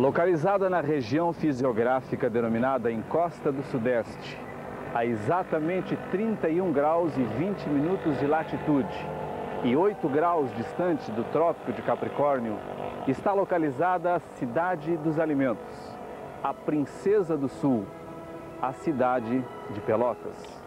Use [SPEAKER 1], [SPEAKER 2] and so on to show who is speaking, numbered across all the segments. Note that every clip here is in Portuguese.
[SPEAKER 1] Localizada na região fisiográfica denominada Encosta do Sudeste, a exatamente 31 graus e 20 minutos de latitude e 8 graus distante do Trópico de Capricórnio, está localizada a Cidade dos Alimentos, a Princesa do Sul, a cidade de Pelotas.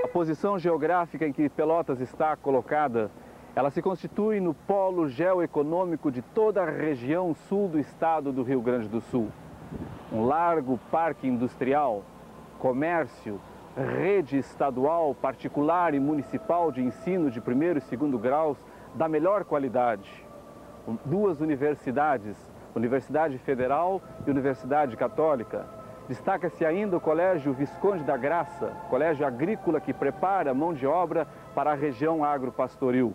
[SPEAKER 1] A posição geográfica em que Pelotas está colocada, ela se constitui no polo geoeconômico de toda a região sul do estado do Rio Grande do Sul. Um largo parque industrial, comércio, rede estadual, particular e municipal de ensino de primeiro e segundo graus da melhor qualidade. Duas universidades, Universidade Federal e Universidade Católica. Destaca-se ainda o Colégio Visconde da Graça, colégio agrícola que prepara mão de obra para a região agropastoril.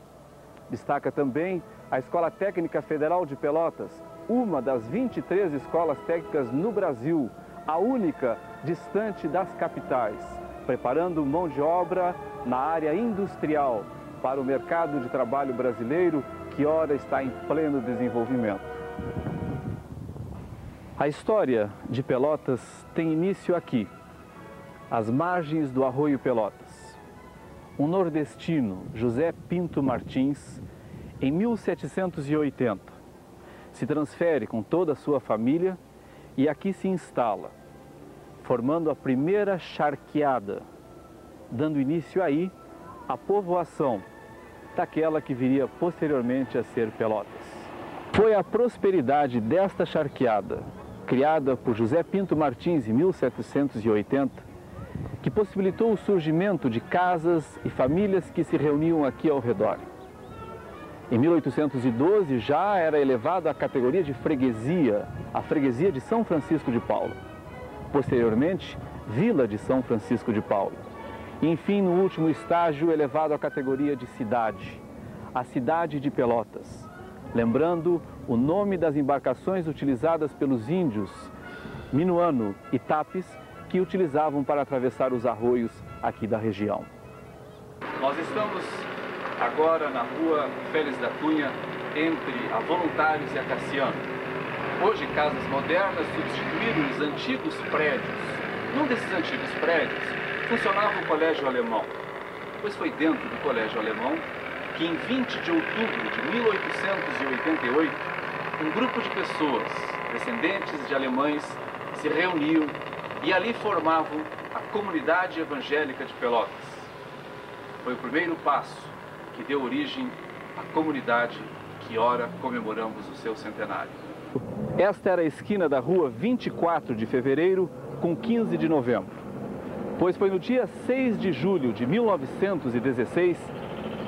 [SPEAKER 1] Destaca também a Escola Técnica Federal de Pelotas, uma das 23 escolas técnicas no Brasil, a única distante das capitais, preparando mão de obra na área industrial para o mercado de trabalho brasileiro, que ora está em pleno desenvolvimento. A história de Pelotas tem início aqui, às margens do Arroio Pelotas. Um nordestino, José Pinto Martins, em 1780, se transfere com toda a sua família e aqui se instala, formando a primeira charqueada, dando início aí à povoação daquela que viria posteriormente a ser Pelotas. Foi a prosperidade desta charqueada, criada por José Pinto Martins em 1780, que possibilitou o surgimento de casas e famílias que se reuniam aqui ao redor. Em 1812 já era elevada à categoria de freguesia, a freguesia de São Francisco de Paula. Posteriormente, Vila de São Francisco de Paula. E, enfim, no último estágio, elevado à categoria de cidade, a cidade de Pelotas. Lembrando o nome das embarcações utilizadas pelos índios Minuano e Tapes, que utilizavam para atravessar os arroios aqui da região. Nós estamos agora na rua Félix da Cunha, entre a Voluntários e a Cassiano. Hoje, casas modernas substituíram os antigos prédios. Num desses antigos prédios funcionava o Colégio Alemão, pois foi dentro do Colégio Alemão que em 20 de outubro de 1888, um grupo de pessoas, descendentes de alemães, se reuniu e ali formavam a Comunidade Evangélica de Pelotas. Foi o primeiro passo que deu origem à comunidade que ora comemoramos o seu centenário. Esta era a esquina da rua 24 de fevereiro com 15 de novembro, pois foi no dia 6 de julho de 1916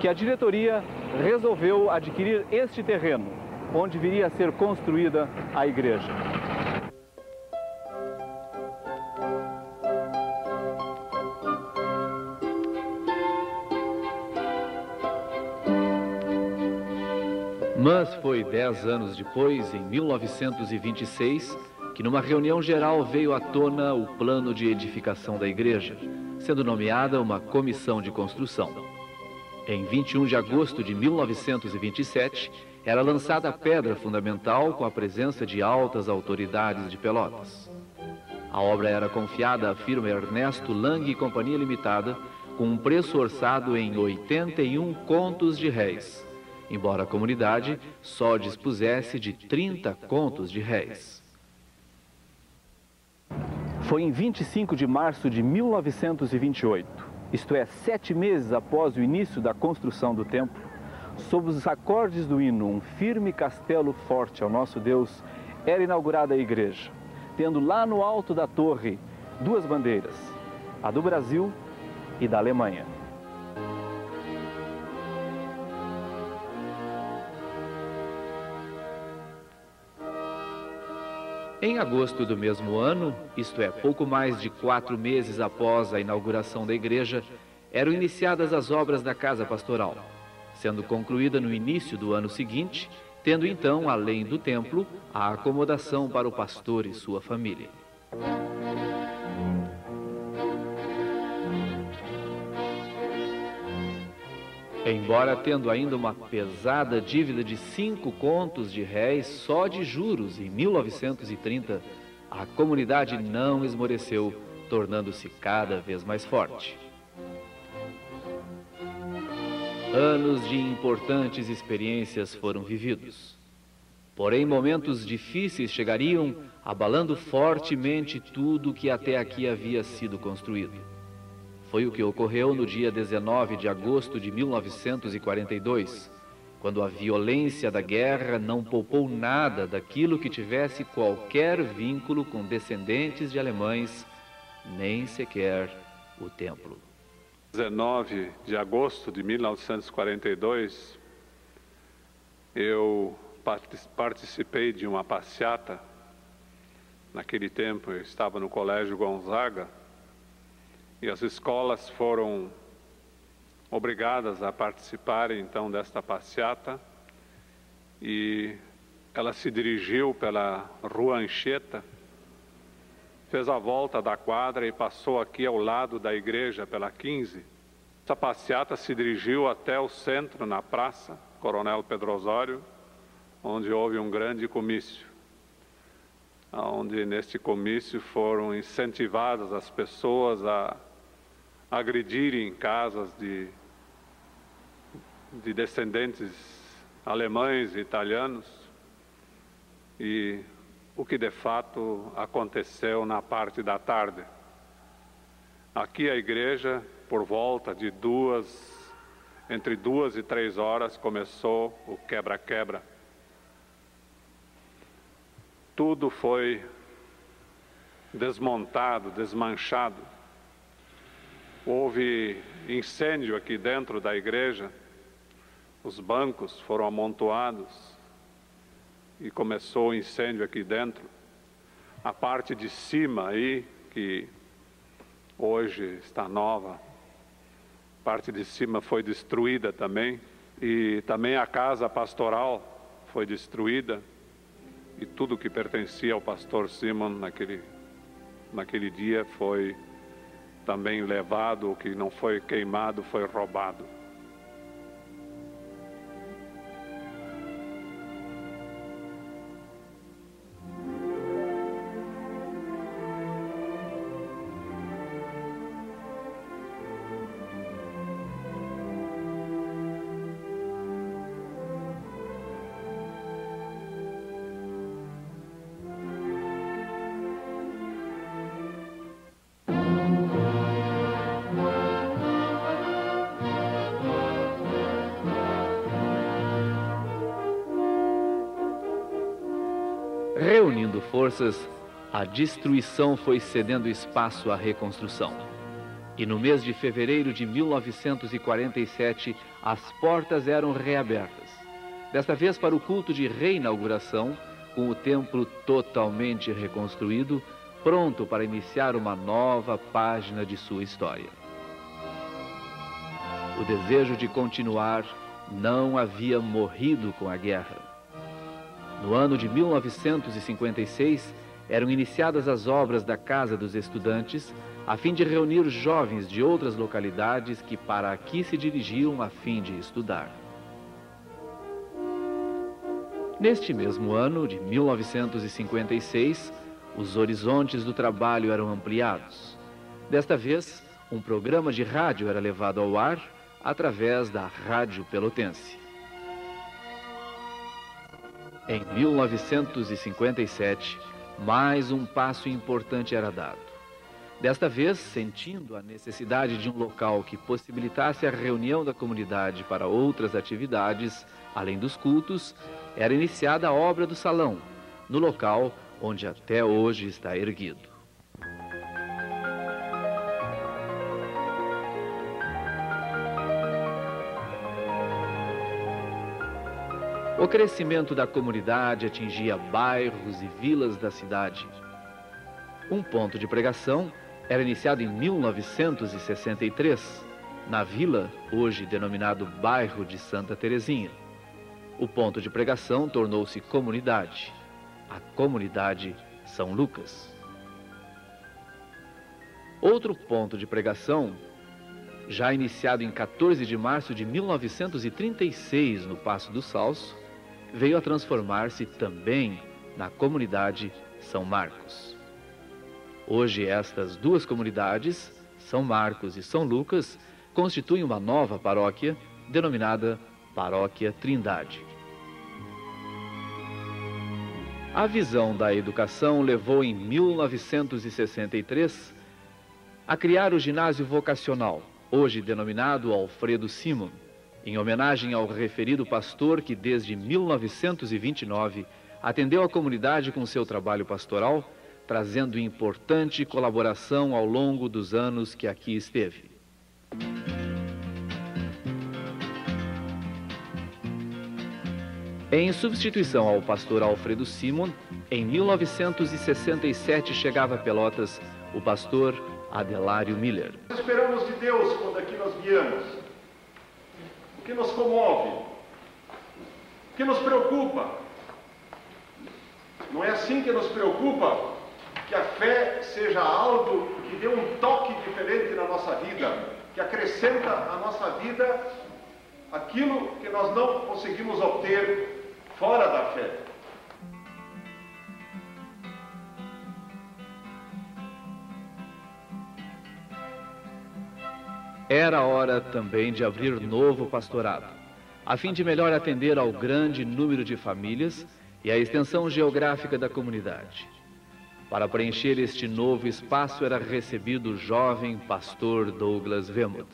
[SPEAKER 1] que a diretoria resolveu adquirir este terreno, onde viria a ser construída a igreja. Mas foi 10 anos depois, em 1926, que numa reunião geral veio à tona o plano de edificação da igreja, sendo nomeada uma comissão de construção. Em 21 de agosto de 1927, era lançada a pedra fundamental com a presença de altas autoridades de Pelotas. A obra era confiada à firma Ernesto Lang e Companhia Limitada, com um preço orçado em 81 contos de réis, embora a comunidade só dispusesse de 30 contos de réis. Foi em 25 de março de 1928, isto é, 7 meses após o início da construção do templo, Sob os acordes do hino, um firme castelo forte ao nosso Deus, era inaugurada a igreja, tendo lá no alto da torre duas bandeiras, a do Brasil e da Alemanha. Em agosto do mesmo ano, isto é, pouco mais de 4 meses após a inauguração da igreja, eram iniciadas as obras da Casa Pastoral, sendo concluída no início do ano seguinte, tendo então, além do templo, a acomodação para o pastor e sua família. Embora tendo ainda uma pesada dívida de 5 contos de réis só de juros em 1930, a comunidade não esmoreceu, tornando-se cada vez mais forte. Anos de importantes experiências foram vividos. Porém, momentos difíceis chegariam, abalando fortemente tudo que até aqui havia sido construído. Foi o que ocorreu no dia 19 de agosto de 1942, quando a violência da guerra não poupou nada daquilo que tivesse qualquer vínculo com descendentes de alemães, nem sequer o templo.
[SPEAKER 2] 19 de agosto de 1942, eu participei de uma passeata. Naquele tempo eu estava no Colégio Gonzaga, e as escolas foram obrigadas a participarem então desta passeata, e ela se dirigiu pela Rua Anchieta, fez a volta da quadra e passou aqui ao lado da igreja pela 15. Essa passeata se dirigiu até o centro, na Praça Coronel Pedro Osório, onde houve um grande comício, onde neste comício foram incentivadas as pessoas a agredirem casas de descendentes alemães e italianos, e o que de fato aconteceu na parte da tarde. Aqui a igreja, por volta de entre 2 e 3 horas, começou o quebra-quebra. Tudo foi desmontado, desmanchado. Houve incêndio aqui dentro da igreja, os bancos foram amontoados e começou o incêndio aqui dentro. A parte de cima aí, que hoje está nova, a parte de cima foi destruída também, e também a casa pastoral foi destruída, e tudo que pertencia ao pastor Simon naquele dia foi também levado. O que não foi queimado foi roubado.
[SPEAKER 1] Reunindo forças, a destruição foi cedendo espaço à reconstrução. E no mês de fevereiro de 1947, as portas eram reabertas. Desta vez para o culto de reinauguração, com o templo totalmente reconstruído, pronto para iniciar uma nova página de sua história. O desejo de continuar não havia morrido com a guerra. No ano de 1956, eram iniciadas as obras da Casa dos Estudantes, a fim de reunir jovens de outras localidades que para aqui se dirigiam a fim de estudar. Neste mesmo ano de 1956, os horizontes do trabalho eram ampliados. Desta vez, um programa de rádio era levado ao ar através da Rádio Pelotense. Em 1957, mais um passo importante era dado. Desta vez, sentindo a necessidade de um local que possibilitasse a reunião da comunidade para outras atividades, além dos cultos, era iniciada a obra do salão, no local onde até hoje está erguido. O crescimento da comunidade atingia bairros e vilas da cidade. Um ponto de pregação era iniciado em 1963, na vila, hoje denominado bairro de Santa Terezinha. O ponto de pregação tornou-se comunidade, a comunidade São Lucas. Outro ponto de pregação, já iniciado em 14 de março de 1936 no Paço do Salso, veio a transformar-se também na comunidade São Marcos. Hoje estas duas comunidades, São Marcos e São Lucas, constituem uma nova paróquia denominada Paróquia Trindade. A visão da educação levou em 1963 a criar o ginásio vocacional, hoje denominado Alfredo Simon, em homenagem ao referido pastor que desde 1929 atendeu a comunidade com seu trabalho pastoral, trazendo importante colaboração ao longo dos anos que aqui esteve. Em substituição ao pastor Alfredo Simon, em 1967 chegava a Pelotas o pastor Adelário Miller.
[SPEAKER 3] Esperamos de Deus quando aqui nós viemos. O que nos comove? O que nos preocupa? Não é assim que nos preocupa que a fé seja algo que dê um toque diferente na nossa vida, que acrescenta à nossa vida aquilo que nós não conseguimos obter fora da fé.
[SPEAKER 1] Era hora também de abrir novo pastorado, a fim de melhor atender ao grande número de famílias e à extensão geográfica da comunidade. Para preencher este novo espaço era recebido o jovem pastor Douglas Wemuth.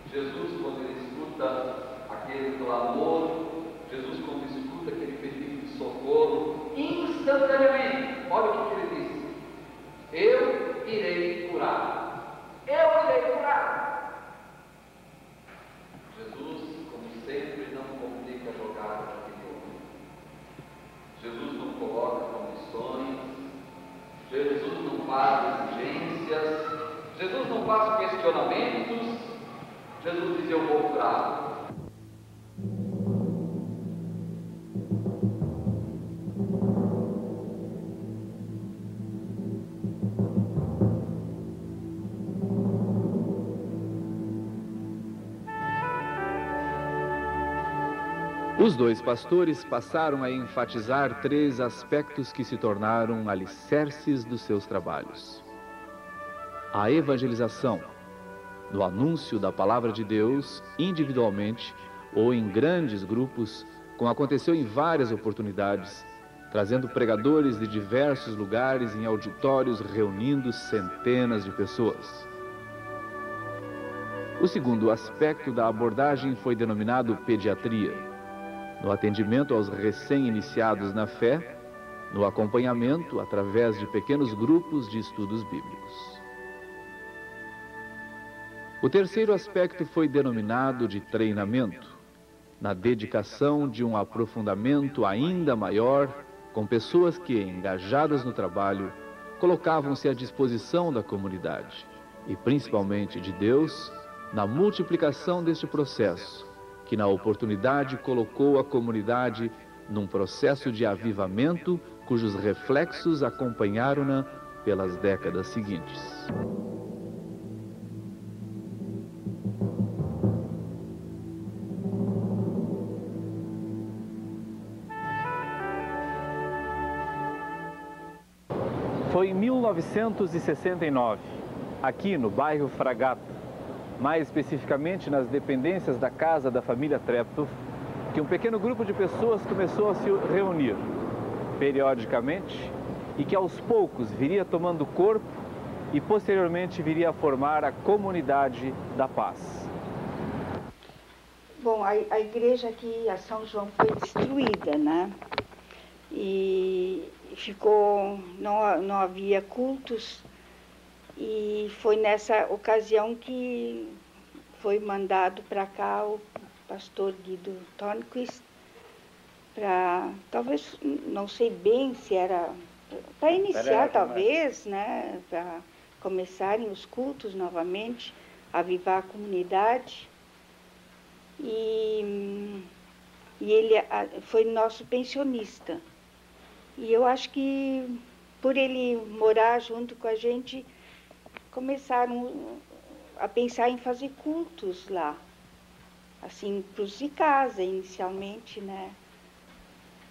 [SPEAKER 4] Jesus, quando ele escuta aquele clamor, Jesus, quando escuta aquele pedido de socorro, instantaneamente, olha o que ele disse: eu irei curar. Eu irei curar. Jesus, como sempre, não complica a jogada de Deus. Jesus não coloca condições. Jesus não faz exigências, Jesus não faz questionamentos, Jesus diz: eu vou curar.
[SPEAKER 1] Os dois pastores passaram a enfatizar 3 aspectos que se tornaram alicerces dos seus trabalhos: a evangelização, no anúncio da palavra de Deus, individualmente ou em grandes grupos, como aconteceu em várias oportunidades, trazendo pregadores de diversos lugares em auditórios, reunindo centenas de pessoas. O segundo aspecto da abordagem foi denominado pediatria, no atendimento aos recém-iniciados na fé, no acompanhamento através de pequenos grupos de estudos bíblicos. O terceiro aspecto foi denominado de treinamento, na dedicação de um aprofundamento ainda maior com pessoas que, engajadas no trabalho, colocavam-se à disposição da comunidade e, principalmente, de Deus, na multiplicação deste processo, que na oportunidade colocou a comunidade num processo de avivamento cujos reflexos acompanharam-na pelas décadas seguintes. Foi em 1969, aqui no bairro Fragata, mais especificamente nas dependências da casa da família Treptow, que um pequeno grupo de pessoas começou a se reunir periodicamente e que aos poucos viria tomando corpo e posteriormente viria a formar a Comunidade da Paz.
[SPEAKER 5] Bom, a igreja aqui, a São João, foi destruída, né? E ficou, não havia cultos, e foi nessa ocasião que foi mandado para cá o pastor Guido Tornquist, para, talvez, não sei bem se era, para iniciar talvez, né? Para começarem os cultos novamente, avivar a comunidade. E ele foi nosso pensionista. E eu acho que, por ele morar junto com a gente, começaram a pensar em fazer cultos lá. Assim, para os de casa, inicialmente, né?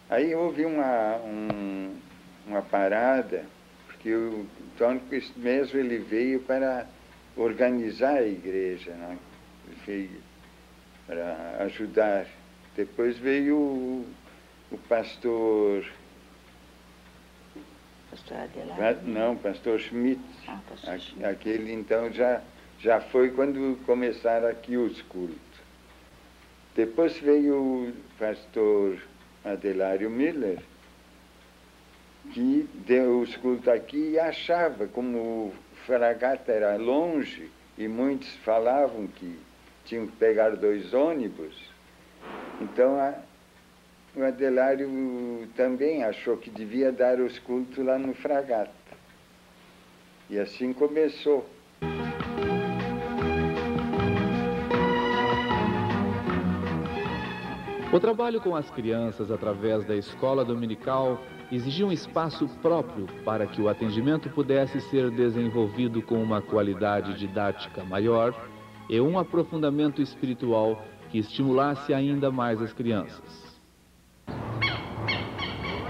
[SPEAKER 6] Aí houve uma parada, porque o Tornquist mesmo ele veio para organizar a igreja, né? Ele veio para ajudar. Depois veio o pastor...
[SPEAKER 5] Pastor Adelardo?
[SPEAKER 6] Não, pastor Schmidt.
[SPEAKER 5] Pastor Schmidt.
[SPEAKER 6] Aquele então já foi quando começaram aqui os cultos. Depois veio o pastor Adelário Miller, que deu os cultos aqui e achava, como o Fragata era longe, e muitos falavam que tinham que pegar 2 ônibus, então o Adelário também achou que devia dar os cultos lá no Fragata. E assim começou.
[SPEAKER 1] O trabalho com as crianças através da escola dominical exigia um espaço próprio para que o atendimento pudesse ser desenvolvido com uma qualidade didática maior e um aprofundamento espiritual que estimulasse ainda mais as crianças.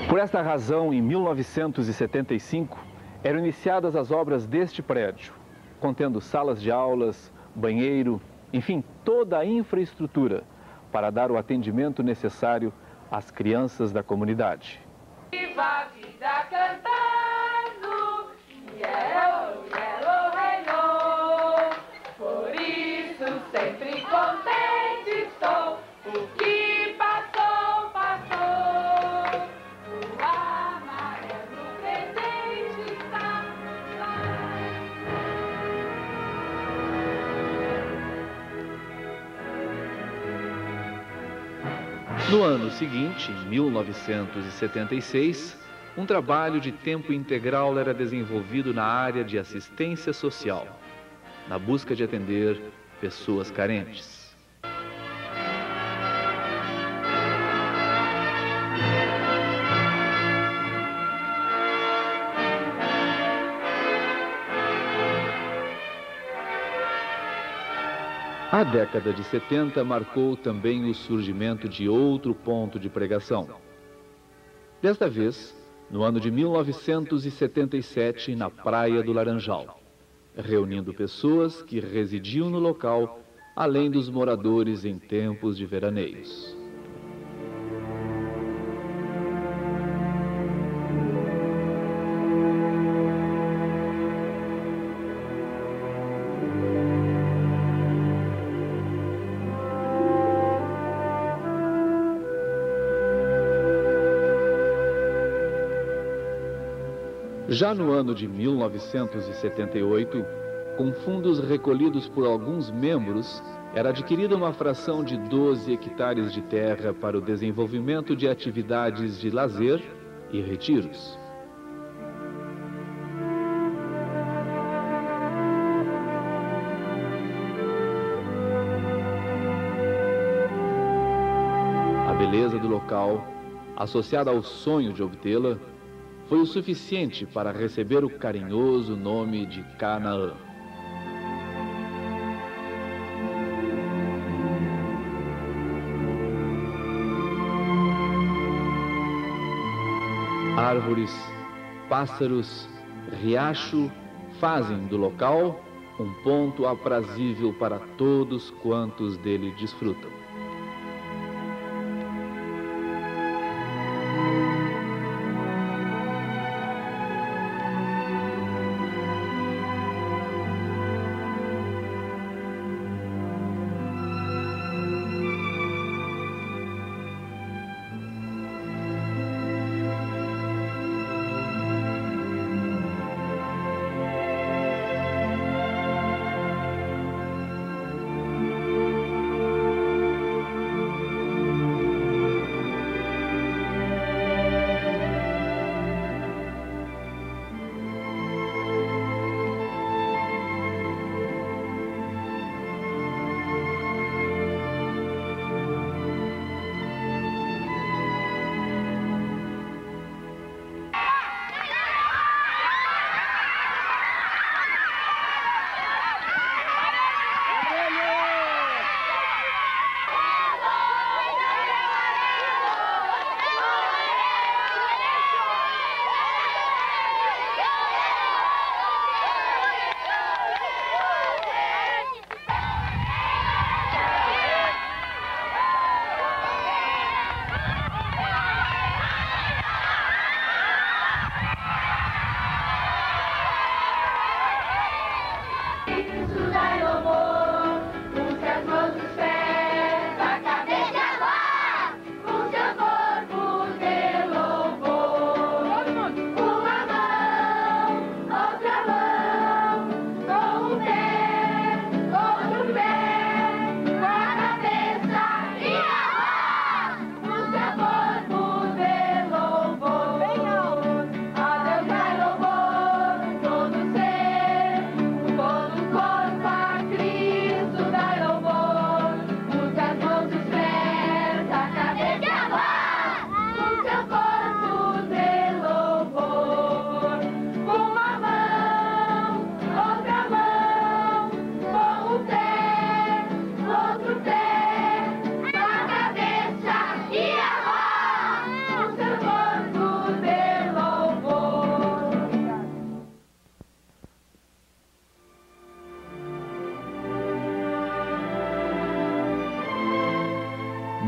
[SPEAKER 1] Por esta razão, em 1975, eram iniciadas as obras deste prédio, contendo salas de aulas, banheiro, enfim, toda a infraestrutura para dar o atendimento necessário às crianças da comunidade.
[SPEAKER 7] Viva a vida cantando, yellow, yellow, hello. Por isso sempre contente estou, o que passou, passou. O amarelo presente está lá.
[SPEAKER 1] No ano seguinte, em 1976, um trabalho de tempo integral era desenvolvido na área de assistência social, na busca de atender pessoas carentes. A década de 70 marcou também o surgimento de outro ponto de pregação. Desta vez, no ano de 1977, na Praia do Laranjal, reunindo pessoas que residiam no local, além dos moradores em tempos de veraneios. Já no ano de 1978, com fundos recolhidos por alguns membros, era adquirida uma fração de 12 hectares de terra para o desenvolvimento de atividades de lazer e retiros. A beleza do local, associada ao sonho de obtê-la, foi o suficiente para receber o carinhoso nome de Canaã. Árvores, pássaros, riacho fazem do local um ponto aprazível para todos quantos dele desfrutam.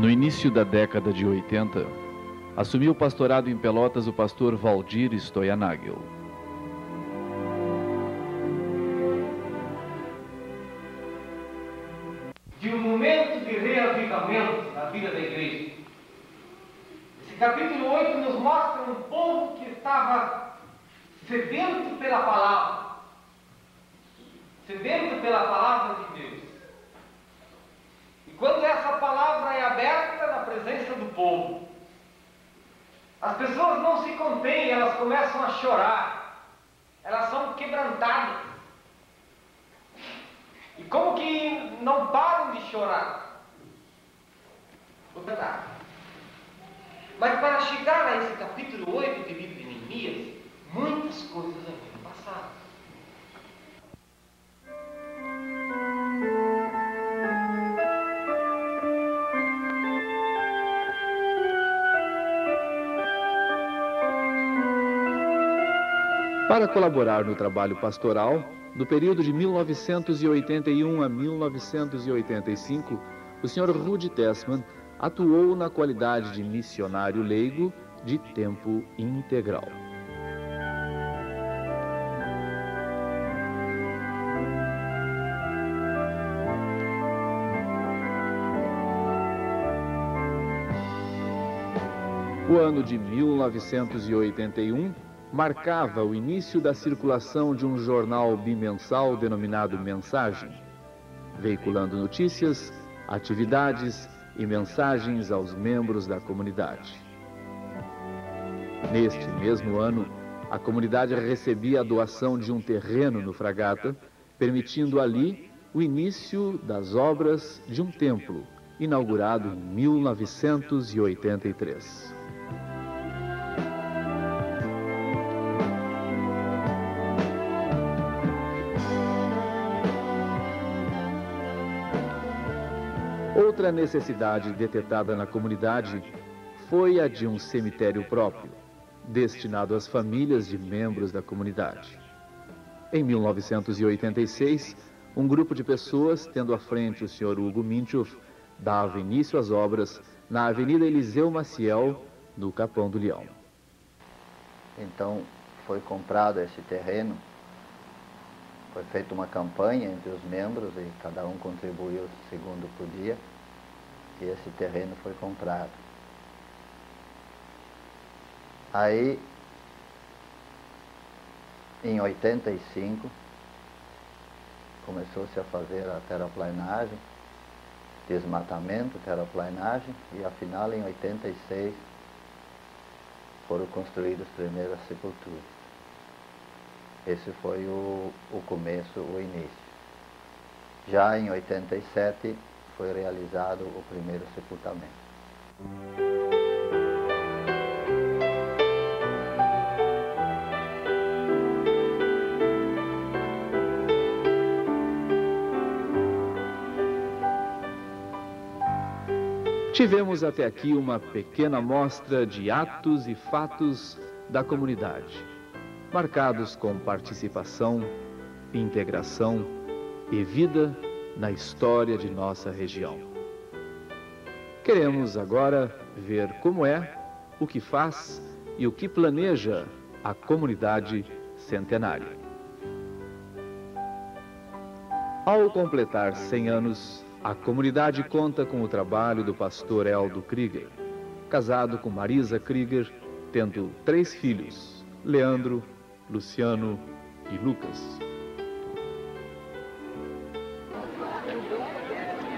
[SPEAKER 1] No início da década de 80, assumiu o pastorado em Pelotas o pastor Valdir Stoyanagel.
[SPEAKER 8] De um momento de reavivamento na vida da igreja. Esse capítulo 8 nos mostra um povo que estava sedento pela palavra. Sedento pela palavra de Deus. E quando essa palavra é aberta na presença do povo, as pessoas não se contêm, elas começam a chorar. Elas são quebrantadas. E como que não param de chorar? Mas para chegar a esse capítulo 8 de livro de Neemias, muitas coisas haviam passado.
[SPEAKER 1] Para colaborar no trabalho pastoral, no período de 1981 a 1985, o Sr. Rudy Tessman atuou na qualidade de missionário leigo de tempo integral. O ano de 1981 marcava o início da circulação de um jornal bimensal denominado Mensagem, veiculando notícias, atividades e mensagens aos membros da comunidade. Neste mesmo ano, a comunidade recebia a doação de um terreno no Fragata, permitindo ali o início das obras de um templo, inaugurado em 1983. Outra necessidade detetada na comunidade foi a de um cemitério próprio, destinado às famílias de membros da comunidade. Em 1986, um grupo de pessoas, tendo à frente o Sr. Hugo Minchoff, dava início às obras na Avenida Eliseu Maciel, no Capão do Leão.
[SPEAKER 9] Então, foi comprado esse terreno, foi feita uma campanha entre os membros e cada um contribuiu segundo podia. E esse terreno foi comprado. Aí, em 85, começou-se a fazer a terraplanagem, desmatamento, terraplanagem, e afinal, em 86, foram construídas as primeiras sepulturas. Esse foi o começo, o início. Já em 87, foi realizado o primeiro sepultamento.
[SPEAKER 1] Tivemos até aqui uma pequena amostra de atos e fatos da comunidade, marcados com participação, integração e vida na história de nossa região. Queremos agora ver como é, o que faz e o que planeja a comunidade centenária. Ao completar 100 anos, a comunidade conta com o trabalho do pastor Eldo Krieger, casado com Marisa Krieger, tendo 3 filhos, Leandro, Luciano e Lucas.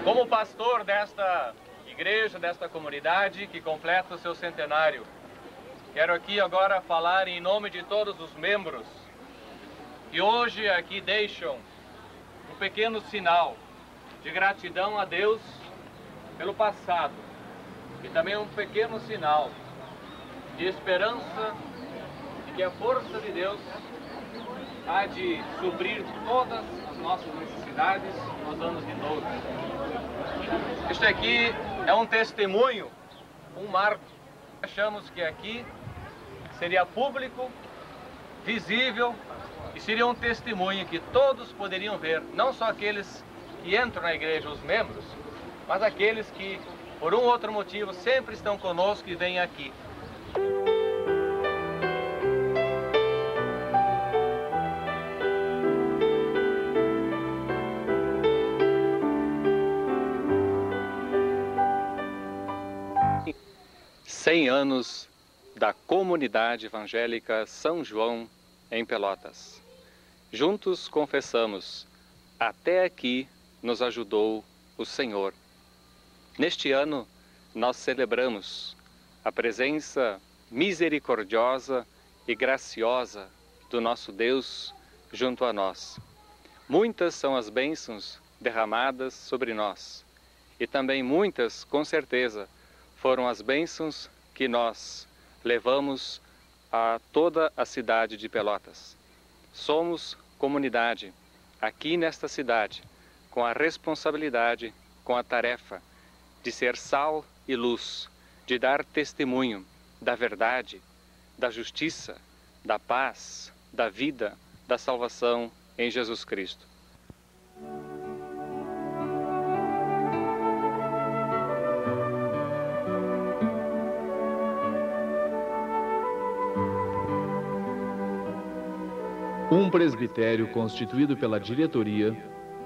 [SPEAKER 10] Como pastor desta igreja, desta comunidade que completa o seu centenário, quero aqui agora falar em nome de todos os membros que hoje aqui deixam um pequeno sinal de gratidão a Deus pelo passado e também um pequeno sinal de esperança de que a força de Deus há de suprir todas as nossas necessidades nos anos de novo. Este aqui é um testemunho, um marco. Achamos que aqui seria público, visível e seria um testemunho que todos poderiam ver, não só aqueles que entram na igreja, os membros, mas aqueles que por um ou outro motivo, sempre estão conosco e vêm aqui. Cem anos da Comunidade Evangélica São João em Pelotas. Juntos confessamos: até aqui nos ajudou o Senhor. Neste ano, nós celebramos a presença misericordiosa e graciosa do nosso Deus junto a nós. Muitas são as bênçãos derramadas sobre nós, e também muitas, com certeza, foram as bênçãos que nós levamos a toda a cidade de Pelotas. Somos comunidade aqui nesta cidade, com a responsabilidade, com a tarefa de ser sal e luz, de dar testemunho da verdade, da justiça, da paz, da vida, da salvação em Jesus Cristo.
[SPEAKER 1] Um presbitério constituído pela diretoria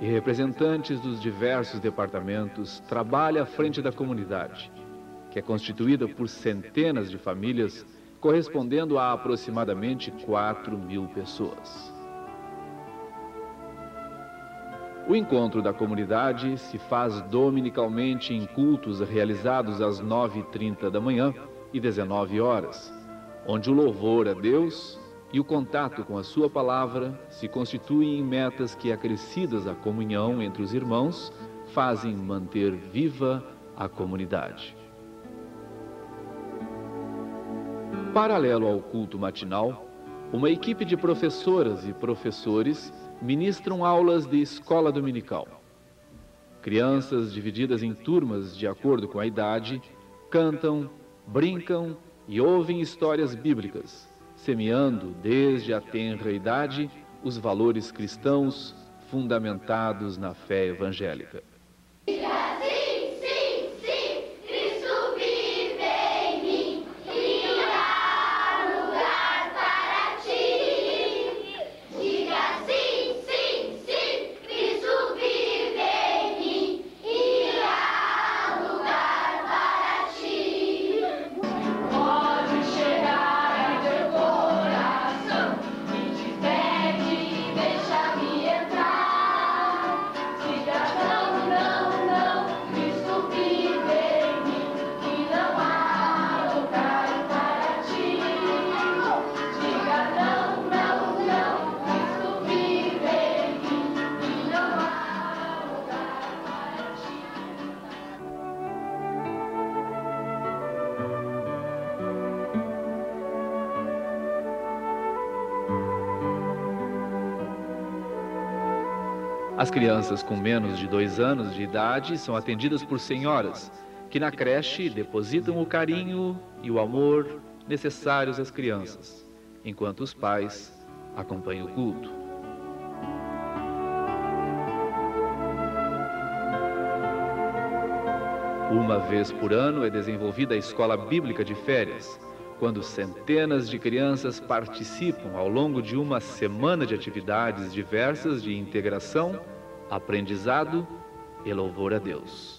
[SPEAKER 1] e representantes dos diversos departamentos trabalha à frente da comunidade, que é constituída por centenas de famílias, correspondendo a aproximadamente 4.000 pessoas. O encontro da comunidade se faz dominicalmente em cultos realizados às 9h30 da manhã e 19 horas, onde o louvor a Deus e o contato com a sua palavra se constituem em metas que, acrescidas à comunhão entre os irmãos, fazem manter viva a comunidade. Paralelo ao culto matinal, uma equipe de professoras e professores ministram aulas de escola dominical. Crianças divididas em turmas de acordo com a idade, cantam, brincam e ouvem histórias bíblicas, semeando desde a tenra idade os valores cristãos fundamentados na fé evangélica. As crianças com menos de 2 anos de idade são atendidas por senhoras, que na creche depositam o carinho e o amor necessários às crianças, enquanto os pais acompanham o culto. Uma vez por ano é desenvolvida a Escola Bíblica de Férias, quando centenas de crianças participam ao longo de uma semana de atividades diversas de integração, aprendizado e louvor a Deus.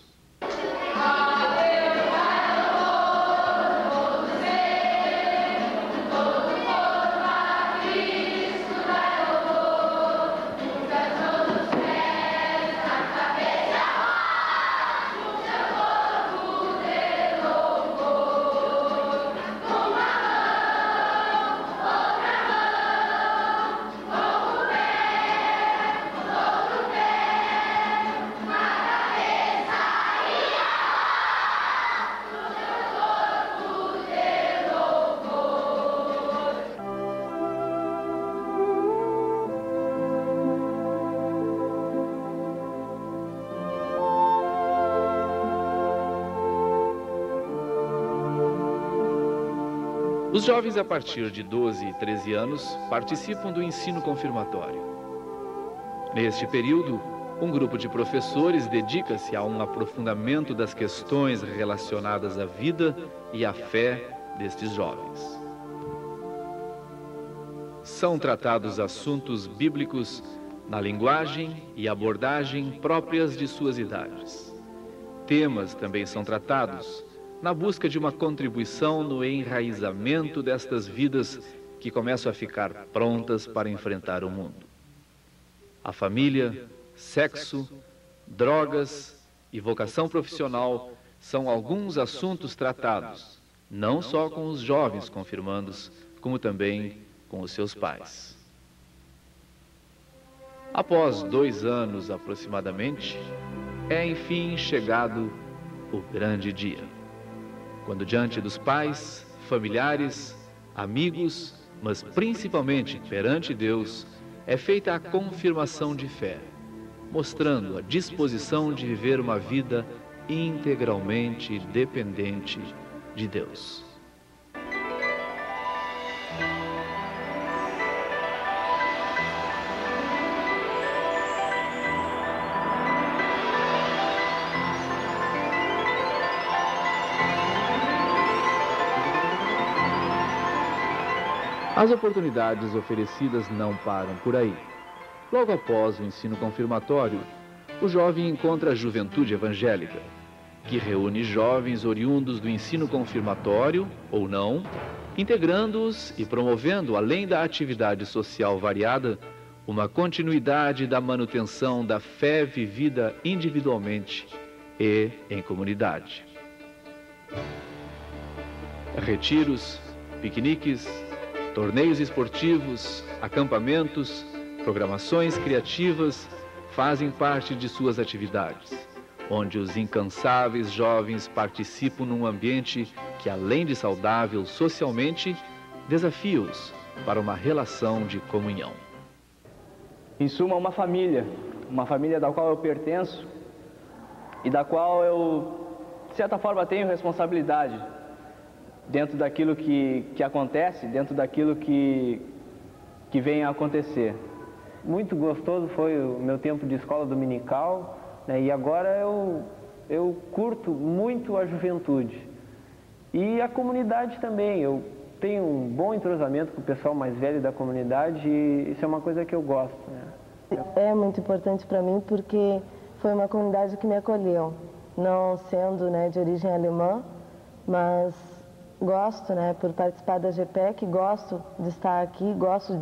[SPEAKER 1] Os jovens a partir de 12 e 13 anos participam do ensino confirmatório. Neste período, um grupo de professores dedica-se a um aprofundamento das questões relacionadas à vida e à fé destes jovens. São tratados assuntos bíblicos na linguagem e abordagem próprias de suas idades. Temas também são tratados na busca de uma contribuição no enraizamento destas vidas que começam a ficar prontas para enfrentar o mundo. A família, sexo, drogas e vocação profissional são alguns assuntos tratados, não só com os jovens confirmandos, como também com os seus pais. Após 2 anos aproximadamente, é enfim chegado o grande dia, quando diante dos pais, familiares, amigos, mas principalmente perante Deus, é feita a confirmação de fé, mostrando a disposição de viver uma vida integralmente dependente de Deus. As oportunidades oferecidas não param por aí. Logo após o ensino confirmatório, o jovem encontra a juventude evangélica, que reúne jovens oriundos do ensino confirmatório, ou não, integrando-os e promovendo, além da atividade social variada, uma continuidade da manutenção da fé vivida individualmente e em comunidade. Retiros, piqueniques, torneios esportivos, acampamentos, programações criativas fazem parte de suas atividades, onde os incansáveis jovens participam num ambiente que, além de saudável socialmente, desafia-os para uma relação de comunhão.
[SPEAKER 11] Em suma, uma família da qual eu pertenço e da qual eu, de certa forma, tenho responsabilidade dentro daquilo que acontece, dentro daquilo que vem a acontecer. Muito gostoso foi o meu tempo de escola dominical, né, e agora eu curto muito a juventude. E a comunidade também, eu tenho um bom entrosamento com o pessoal mais velho da comunidade e isso é uma coisa que eu gosto, né?
[SPEAKER 12] É muito importante para mim porque foi uma comunidade que me acolheu, não sendo, né, de origem alemã, mas gosto, né, por participar da GPEC, gosto de estar aqui, gosto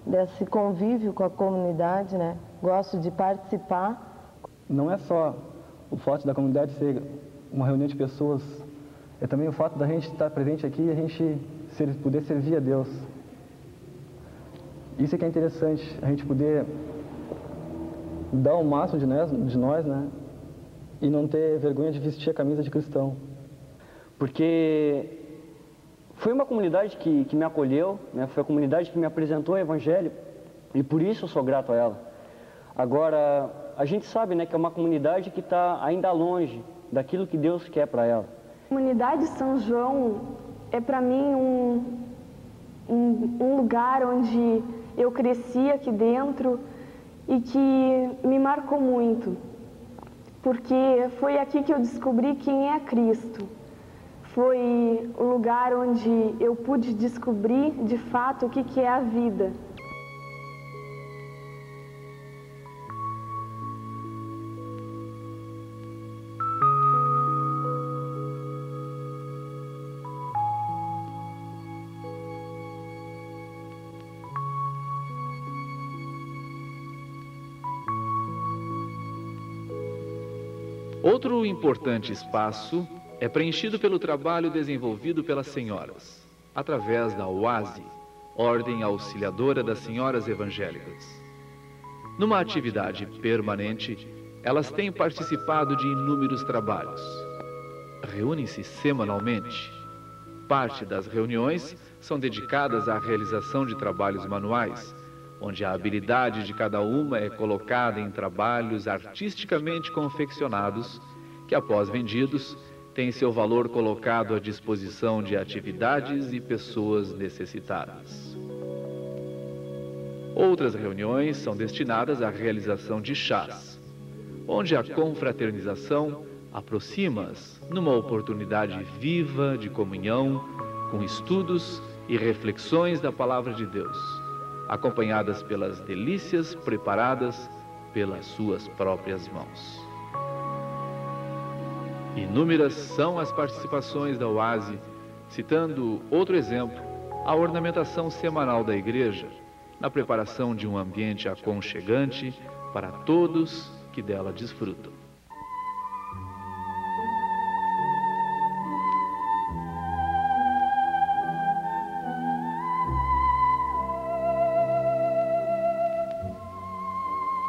[SPEAKER 12] desse convívio com a comunidade, né, gosto de participar.
[SPEAKER 11] Não é só o fato da comunidade ser uma reunião de pessoas, é também o fato da gente estar presente aqui e a gente poder servir a Deus. Isso é que é interessante, a gente poder dar o máximo de nós, né, e não ter vergonha de vestir a camisa de cristão. Porque foi uma comunidade que me acolheu, né? Foi a comunidade que me apresentou o Evangelho e por isso eu sou grato a ela. Agora, a gente sabe, né, que é uma comunidade que está ainda longe daquilo que Deus quer para ela.
[SPEAKER 13] A comunidade São João é para mim um lugar onde eu cresci aqui dentro e que me marcou muito, porque foi aqui que eu descobri quem é Cristo. Foi o lugar onde eu pude descobrir, de fato, o que é a vida.
[SPEAKER 1] Outro importante espaço é preenchido pelo trabalho desenvolvido pelas senhoras, através da OASE, Ordem Auxiliadora das Senhoras Evangélicas. Numa atividade permanente, elas têm participado de inúmeros trabalhos. Reúnem-se semanalmente. Parte das reuniões são dedicadas à realização de trabalhos manuais, onde a habilidade de cada uma é colocada em trabalhos artisticamente confeccionados, que após vendidos, têm seu valor colocado à disposição de atividades e pessoas necessitadas. Outras reuniões são destinadas à realização de chás, onde a confraternização aproxima-as numa oportunidade viva de comunhão, com estudos e reflexões da Palavra de Deus, acompanhadas pelas delícias preparadas pelas suas próprias mãos. Inúmeras são as participações da OASE, citando outro exemplo, a ornamentação semanal da igreja, na preparação de um ambiente aconchegante para todos que dela desfrutam.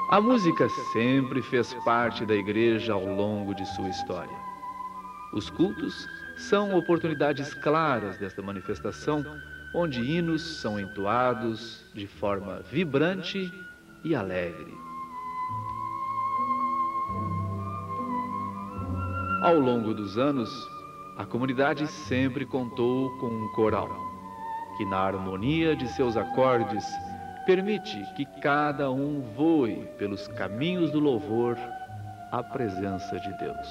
[SPEAKER 1] A música sempre fez parte da igreja ao longo de sua história. Os cultos são oportunidades claras desta manifestação, onde hinos são entoados de forma vibrante e alegre. Ao longo dos anos, a comunidade sempre contou com um coral, que na harmonia de seus acordes permite que cada um voe pelos caminhos do louvor à presença de Deus.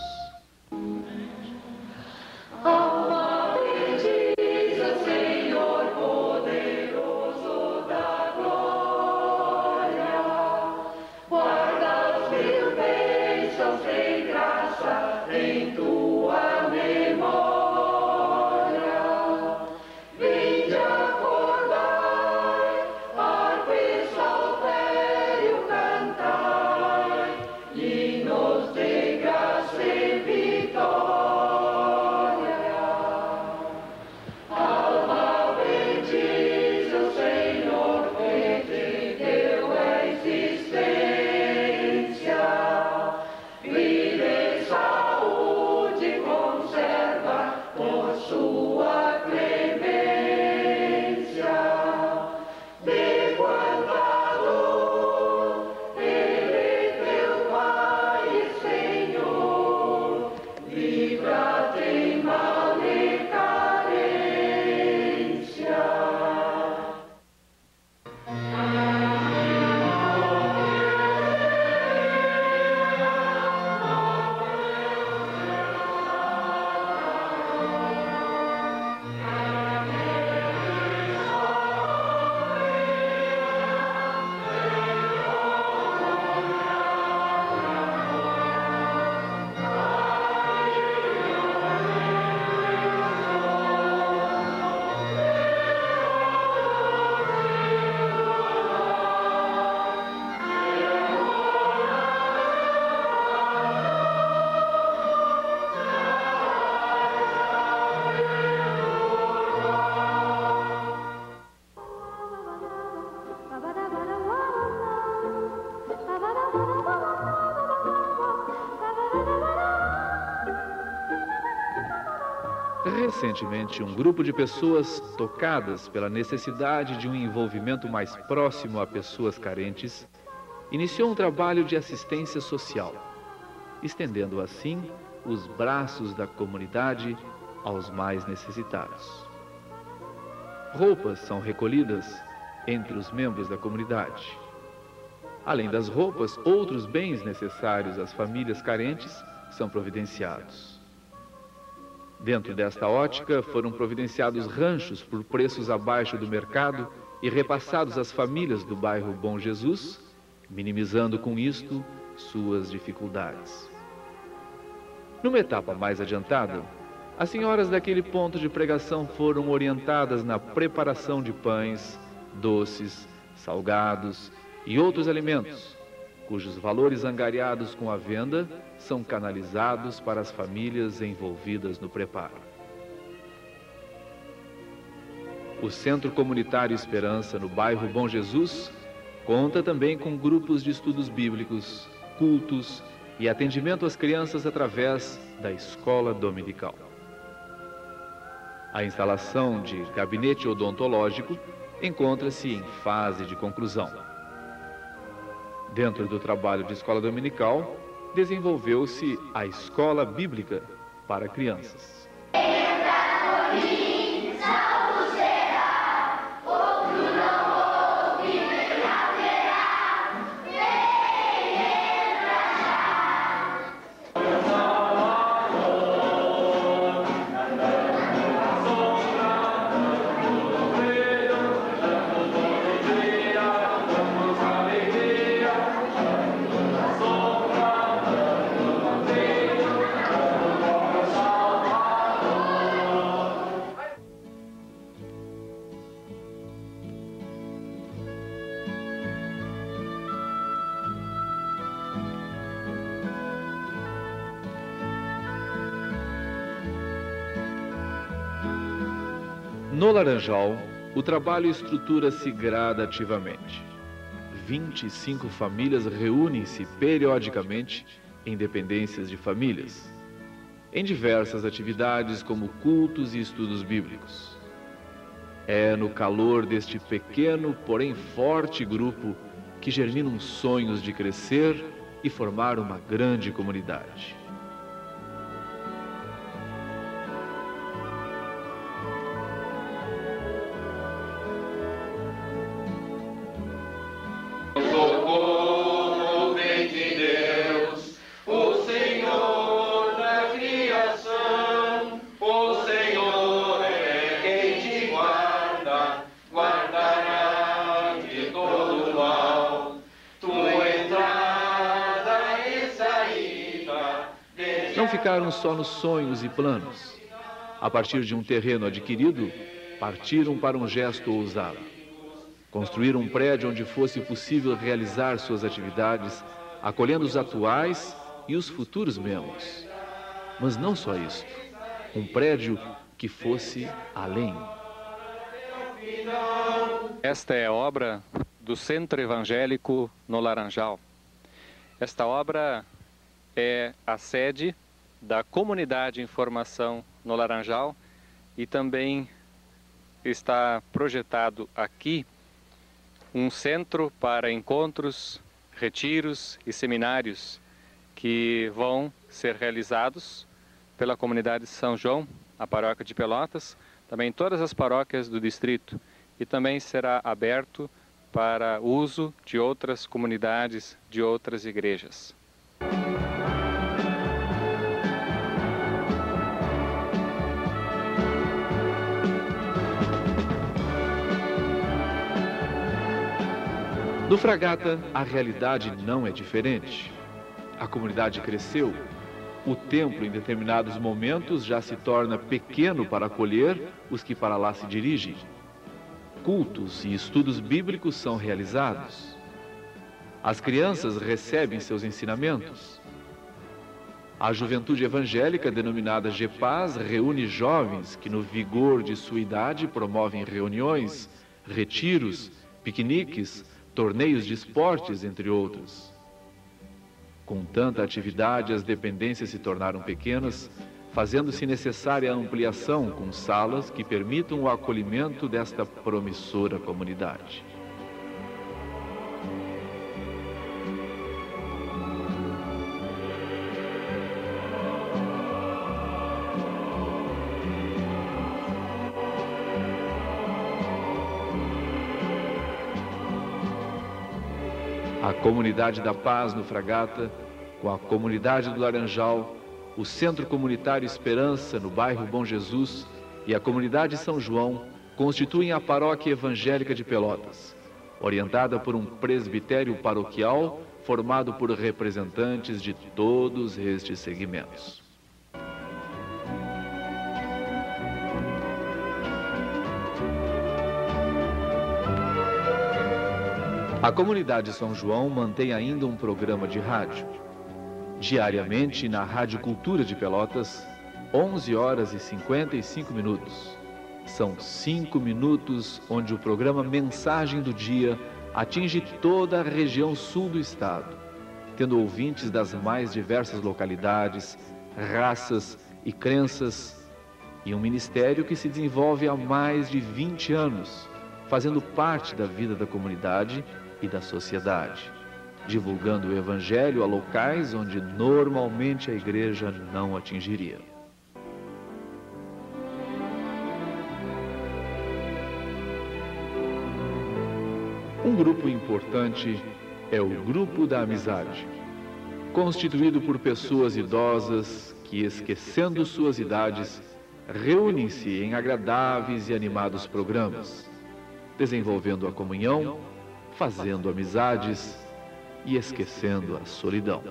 [SPEAKER 1] Recentemente, um grupo de pessoas tocadas pela necessidade de um envolvimento mais próximo a pessoas carentes iniciou um trabalho de assistência social, estendendo assim os braços da comunidade aos mais necessitados. Roupas são recolhidas entre os membros da comunidade. Além das roupas, outros bens necessários às famílias carentes são providenciados. Dentro desta ótica, foram providenciados ranchos por preços abaixo do mercado e repassados às famílias do bairro Bom Jesus, minimizando com isto suas dificuldades. Numa etapa mais adiantada, as senhoras daquele ponto de pregação foram orientadas na preparação de pães, doces, salgados e outros alimentos, cujos valores angariados com a venda são canalizados para as famílias envolvidas no preparo. O Centro Comunitário Esperança, no bairro Bom Jesus, conta também com grupos de estudos bíblicos, cultos e atendimento às crianças através da escola dominical. A instalação de gabinete odontológico encontra-se em fase de conclusão. Dentro do trabalho de escola dominical, desenvolveu-se a escola bíblica para crianças.
[SPEAKER 7] Salvo será, outro não ouve, nem
[SPEAKER 14] No Laranjal, o trabalho estrutura-se gradativamente. 25 famílias reúnem-se periodicamente em dependências de famílias, em diversas atividades como cultos e estudos bíblicos. É no calor deste pequeno, porém forte grupo que germinam sonhos de crescer e formar uma grande comunidade. Não ficaram só nos sonhos e planos. A partir de um terreno adquirido, partiram para um gesto ousado. Construíram um prédio onde fosse possível realizar suas atividades, acolhendo os atuais e os futuros membros. Mas não só isto, um prédio que fosse além.
[SPEAKER 10] Esta é a obra do Centro Evangélico no Laranjal. Esta obra é a sede da Comunidade em Formação no Laranjal e também está projetado aqui um centro para encontros, retiros e seminários que vão ser realizados pela comunidade de São João, a paróquia de Pelotas, também todas as paróquias do distrito, e também será aberto para uso de outras comunidades, de outras igrejas.
[SPEAKER 14] No Fragata, a realidade não é diferente. A comunidade cresceu. O templo, em determinados momentos, já se torna pequeno para acolher os que para lá se dirigem. Cultos e estudos bíblicos são realizados. As crianças recebem seus ensinamentos. A juventude evangélica, denominada GEPAS, reúne jovens que, no vigor de sua idade, promovem reuniões, retiros, piqueniques, torneios de esportes, entre outros. Com tanta atividade, as dependências se tornaram pequenas, fazendo-se necessária a ampliação com salas que permitam o acolhimento desta promissora comunidade. A Comunidade da Paz no Fragata, com a Comunidade do Laranjal, o Centro Comunitário Esperança no bairro Bom Jesus e a Comunidade São João constituem a Paróquia Evangélica de Pelotas, orientada por um presbitério paroquial formado por representantes de todos estes segmentos. A Comunidade São João mantém ainda um programa de rádio. Diariamente, na Rádio Cultura de Pelotas, 11 horas e 55 minutos. São 5 minutos onde o programa Mensagem do Dia atinge toda a região sul do estado, tendo ouvintes das mais diversas localidades, raças e crenças, e um ministério que se desenvolve há mais de 20 anos, fazendo parte da vida da comunidade e da sociedade, divulgando o Evangelho a locais onde normalmente a igreja não atingiria. Um grupo importante é o Grupo da Amizade, constituído por pessoas idosas que, esquecendo suas idades, reúnem-se em agradáveis e animados programas, desenvolvendo a comunhão, fazendo amizades e esquecendo a solidão.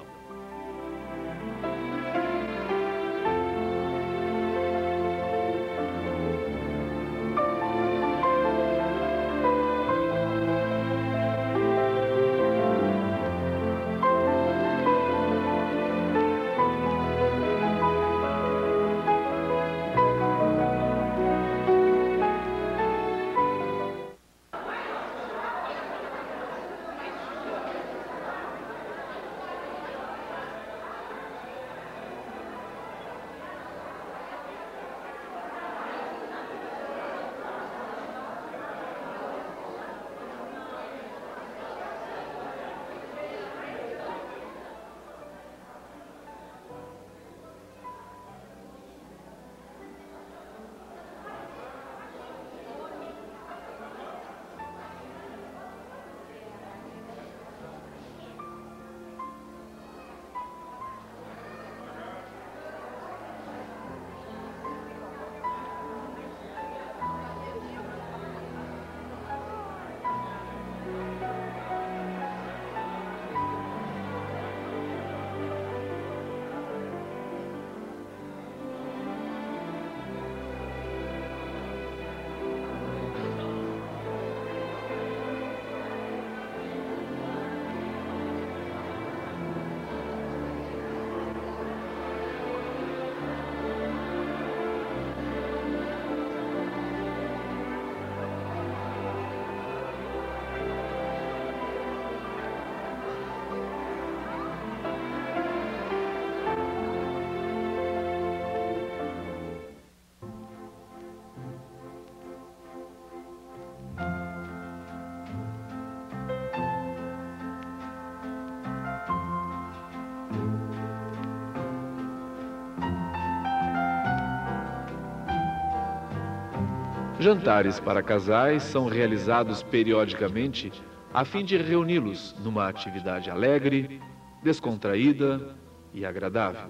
[SPEAKER 14] Jantares para casais são realizados periodicamente a fim de reuni-los numa atividade alegre, descontraída e agradável.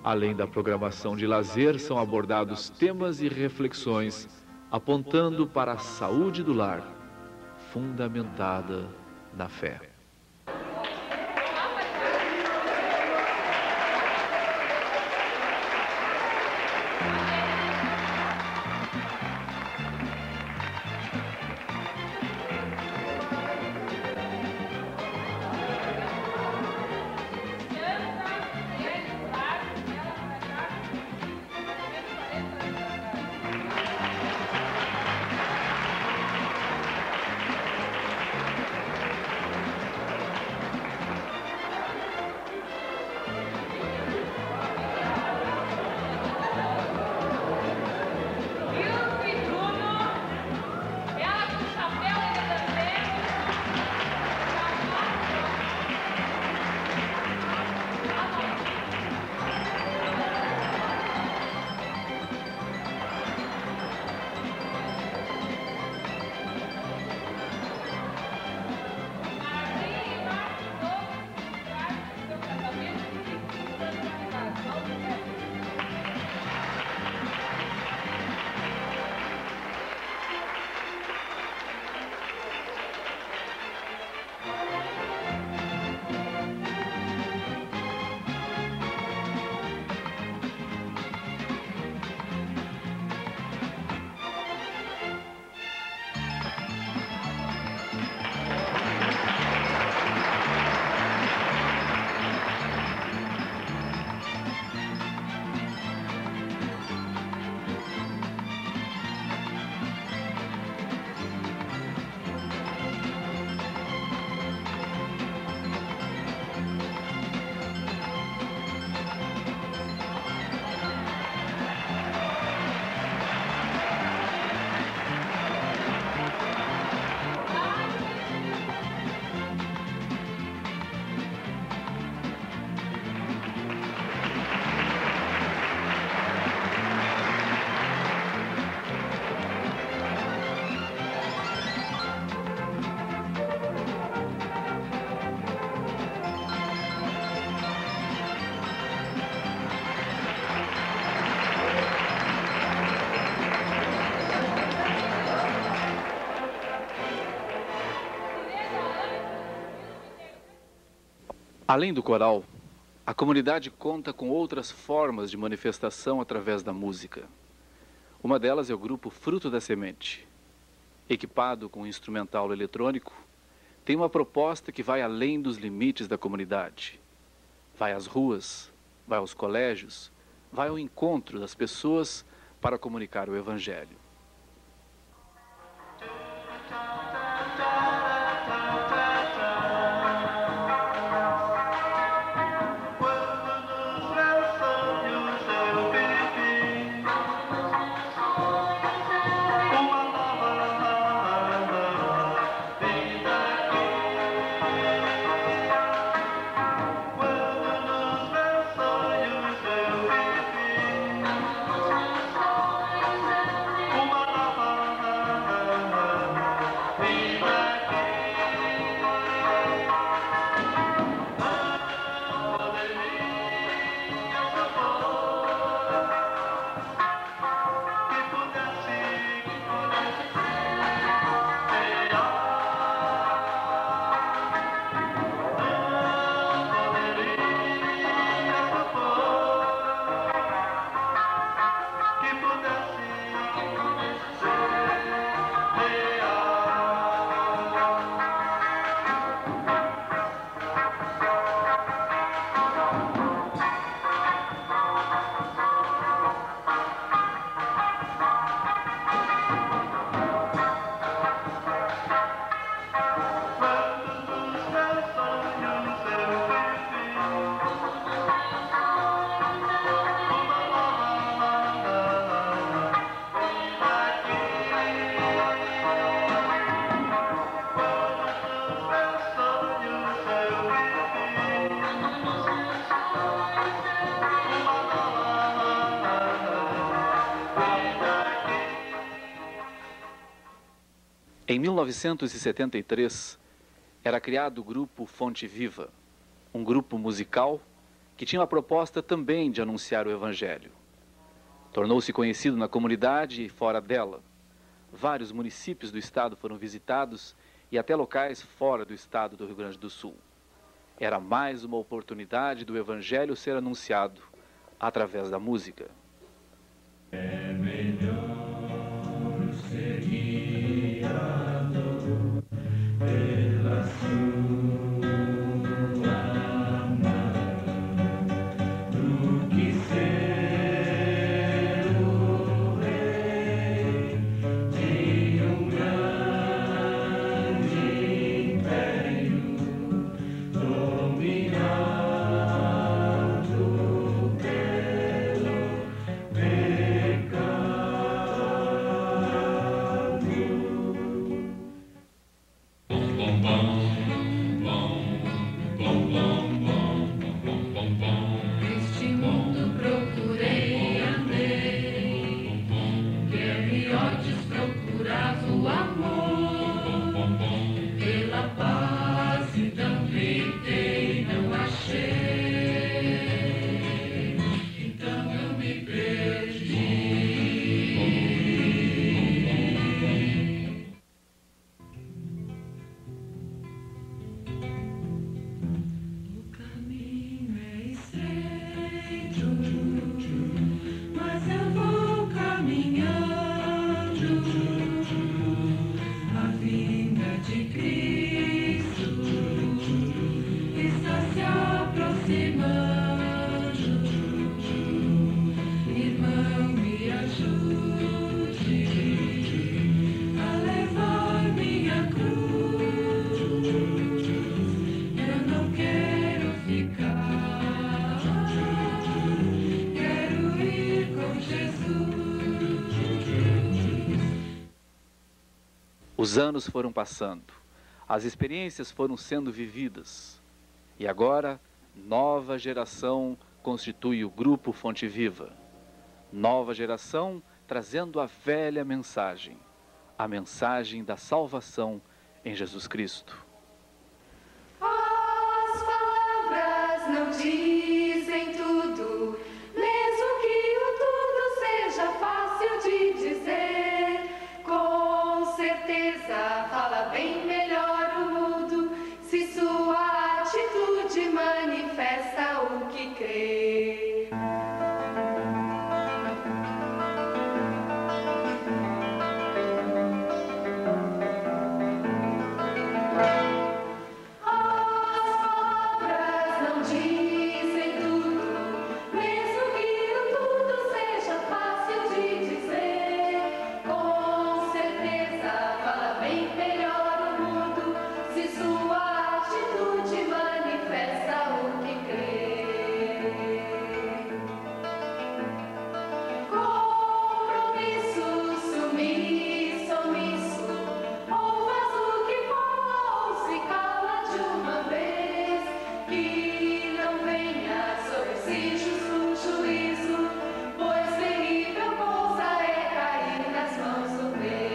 [SPEAKER 14] Além da programação de lazer, são abordados temas e reflexões apontando para a saúde do lar, fundamentada na fé.
[SPEAKER 1] Além do coral, a comunidade conta com outras formas de manifestação através da música. Uma delas é o grupo Fruto da Semente. Equipado com um instrumental eletrônico, tem uma proposta que vai além dos limites da comunidade. Vai às ruas, vai aos colégios, vai ao encontro das pessoas para comunicar o Evangelho.
[SPEAKER 7] Uma
[SPEAKER 1] Em 1973, era criado o grupo Fonte Viva, um grupo musical que tinha a proposta também de anunciar o Evangelho. Tornou-se conhecido na comunidade e fora dela. Vários municípios do estado foram visitados e até locais fora do estado do Rio Grande do Sul. Era mais uma oportunidade do Evangelho ser anunciado através da música.
[SPEAKER 15] É melhor ser guiado pela sua mão do que ser o rei de um grande império dominado pelo
[SPEAKER 7] Neste mundo procurei, andei, guerra e ódios procurava o amor, pela paz então gritei, não achei, então eu me perdi. O caminho é estreito, mas eu vou caminhando. A vinda de Cristo está se aproximando. Irmão, me ajude a levar minha cruz. Eu não quero ficar, quero ir com Jesus.
[SPEAKER 1] Os anos foram passando, as experiências foram sendo vividas. E agora, nova geração constitui o Grupo Fonte Viva. Nova geração trazendo a velha mensagem, a mensagem da salvação em Jesus Cristo.
[SPEAKER 7] As palavras não dizem tudo, mesmo que o tudo seja fácil de dizer. Com certeza fala bem melhor o mudo, se sua atitude manifesta o que crê. Não dizem tudo, mesmo que o tudo seja fácil de dizer. Com certeza fala bem melhor o mundo, se sua atitude manifesta o que crê. Compromisso, sumiço, omisso, ou faz o que fala ou se cala de uma vez. Que não venha sobre si justo juízo, pois terrível coisa é cair nas mãos do rei.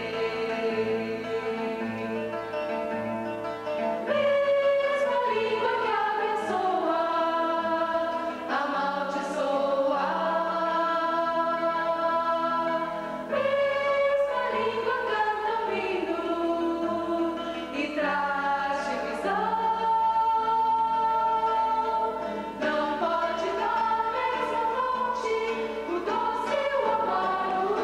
[SPEAKER 7] Mesmo a língua que abençoa, amaldiçoa. Mesmo a língua canta um hino e traz divisão. Não pode dar mesma fonte o doce e o amargo.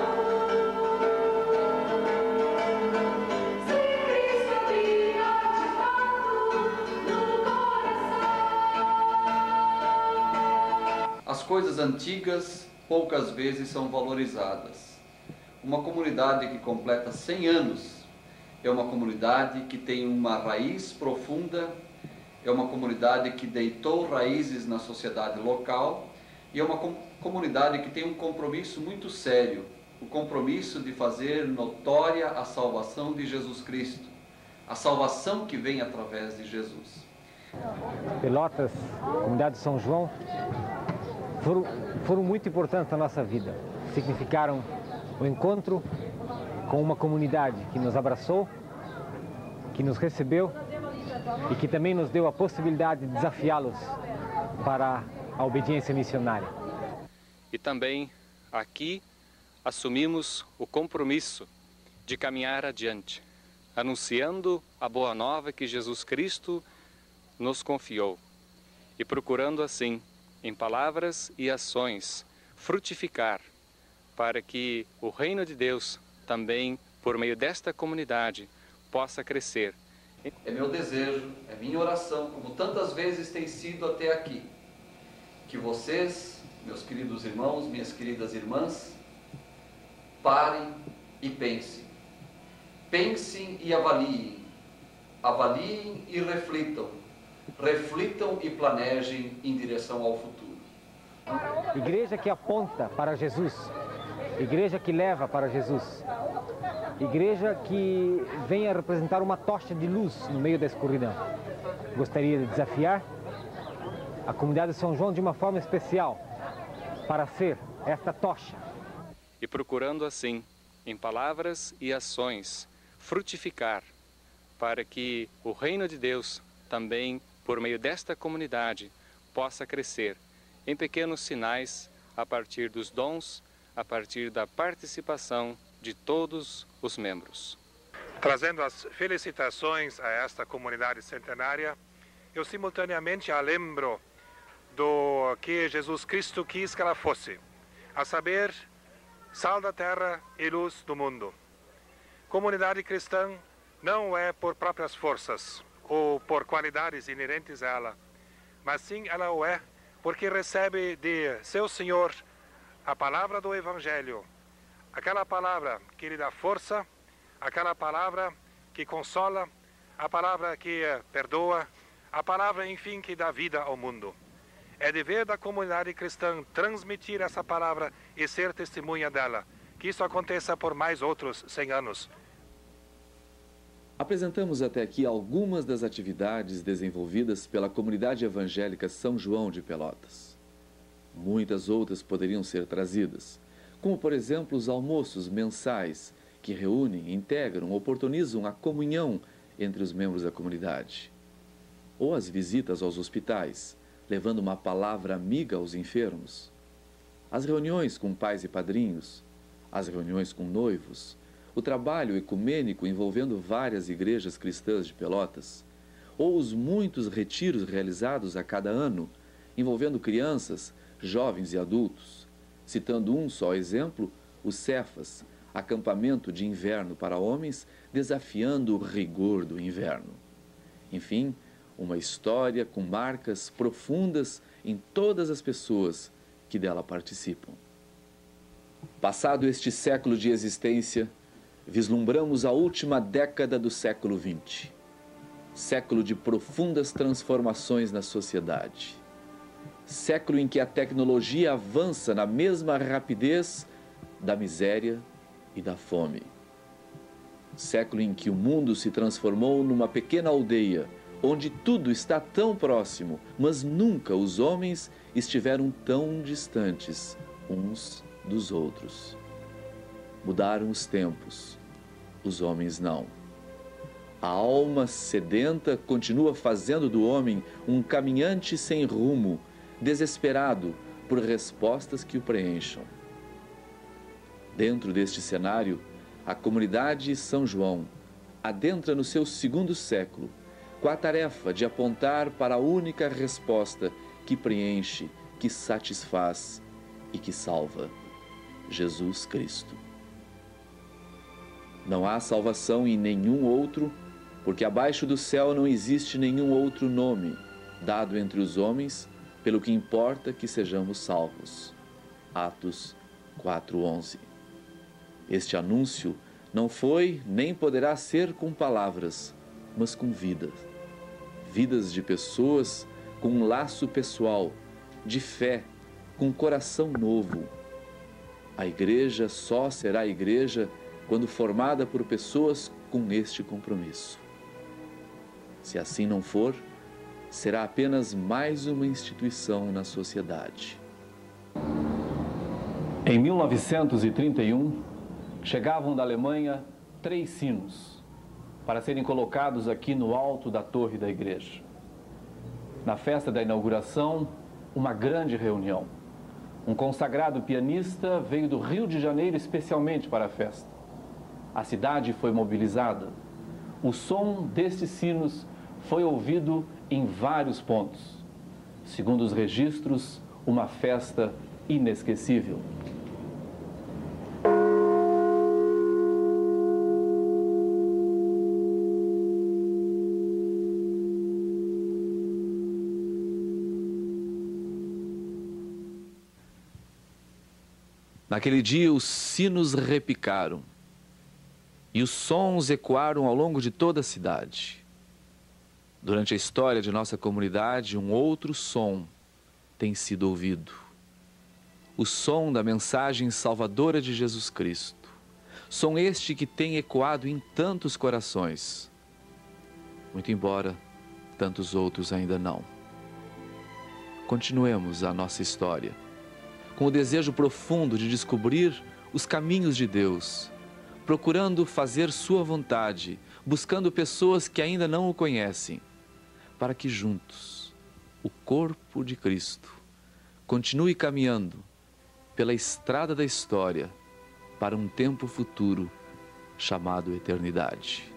[SPEAKER 7] Se Cristo habita de fato no coração.
[SPEAKER 4] As coisas antigas poucas vezes são valorizadas. Uma comunidade que completa 100 anos é uma comunidade que tem uma raiz profunda, é uma comunidade que deitou raízes na sociedade local e é uma comunidade que tem um compromisso muito sério, o compromisso de fazer notória a salvação de Jesus Cristo, a salvação que vem através de Jesus.
[SPEAKER 16] Pelotas, comunidade de São João, foram muito importantes na nossa vida. Significaram o encontro com uma comunidade que nos abraçou que nos recebeu e que também nos deu a possibilidade de desafiá-los para a obediência missionária.
[SPEAKER 10] E também aqui assumimos o compromisso de caminhar adiante, anunciando a boa nova que Jesus Cristo nos confiou e procurando assim, em palavras e ações, frutificar para que o reino de Deus também, por meio desta comunidade, possa crescer.
[SPEAKER 4] É meu desejo, é minha oração, como tantas vezes tem sido até aqui, que vocês, meus queridos irmãos, minhas queridas irmãs, parem e pensem. Pensem e avaliem. Avaliem e reflitam. Reflitam e planejem em direção ao futuro.
[SPEAKER 16] Igreja que aponta para Jesus. Igreja que leva para Jesus. Igreja que vem a representar uma tocha de luz no meio da escuridão. Gostaria de desafiar a comunidade de São João de uma forma especial para ser esta tocha.
[SPEAKER 10] E procurando assim, em palavras e ações, frutificar para que o reino de Deus também, por meio desta comunidade, possa crescer em pequenos sinais a partir dos dons, a partir da participação de todos os membros.
[SPEAKER 17] Trazendo as felicitações a esta comunidade centenária, eu simultaneamente a lembro do que Jesus Cristo quis que ela fosse, a saber, sal da terra e luz do mundo. Comunidade cristã não é por próprias forças ou por qualidades inerentes a ela, mas sim ela o é porque recebe de seu Senhor a palavra do Evangelho, aquela palavra que lhe dá força, aquela palavra que consola, a palavra que perdoa, a palavra, enfim, que dá vida ao mundo. É dever da comunidade cristã transmitir essa palavra e ser testemunha dela. Que isso aconteça por mais outros 100 anos.
[SPEAKER 14] Apresentamos até aqui algumas das atividades desenvolvidas pela comunidade evangélica São João de Pelotas. Muitas outras poderiam ser trazidas, como por exemplo os almoços mensais que reúnem, integram, oportunizam a comunhão entre os membros da comunidade. Ou as visitas aos hospitais, levando uma palavra amiga aos enfermos. As reuniões com pais e padrinhos, as reuniões com noivos, o trabalho ecumênico envolvendo várias igrejas cristãs de Pelotas, ou os muitos retiros realizados a cada ano, envolvendo crianças, jovens e adultos. Citando um só exemplo, o Cefas, acampamento de inverno para homens, desafiando o rigor do inverno. Enfim, uma história com marcas profundas em todas as pessoas que dela participam. Passado este século de existência, vislumbramos a última década do século XX, século de profundas transformações na sociedade, século em que a tecnologia avança na mesma rapidez da miséria e da fome, século em que o mundo se transformou numa pequena aldeia, onde tudo está tão próximo, mas nunca os homens estiveram tão distantes uns dos outros. Mudaram os tempos, os homens não. A alma sedenta continua fazendo do homem um caminhante sem rumo, desesperado por respostas que o preencham. Dentro deste cenário, a comunidade São João adentra no seu segundo século, com a tarefa de apontar para a única resposta que preenche, que satisfaz e que salva: Jesus Cristo. Não há salvação em nenhum outro, porque abaixo do céu não existe nenhum outro nome dado entre os homens, pelo que importa que sejamos salvos. Atos 4:11. Este anúncio não foi nem poderá ser com palavras, mas com vidas. Vidas de pessoas com um laço pessoal, de fé, com um coração novo. A igreja só será igreja quando formada por pessoas com este compromisso. Se assim não for, será apenas mais uma instituição na sociedade.
[SPEAKER 1] Em 1931, chegavam da Alemanha 3 sinos. para serem colocados aqui no alto da torre da igreja. Na festa da inauguração, uma grande reunião. Um consagrado pianista veio do Rio de Janeiro especialmente para a festa. A cidade foi mobilizada. O som destes sinos foi ouvido em vários pontos. Segundo os registros, uma festa inesquecível.
[SPEAKER 14] Naquele dia os sinos repicaram e os sons ecoaram ao longo de toda a cidade. Durante a história de nossa comunidade, um outro som tem sido ouvido. O som da mensagem salvadora de Jesus Cristo. Som este que tem ecoado em tantos corações, muito embora tantos outros ainda não. Continuemos a nossa história, com o desejo profundo de descobrir os caminhos de Deus, procurando fazer sua vontade, buscando pessoas que ainda não o conhecem, para que juntos, o corpo de Cristo, continue caminhando pela estrada da história para um tempo futuro chamado eternidade.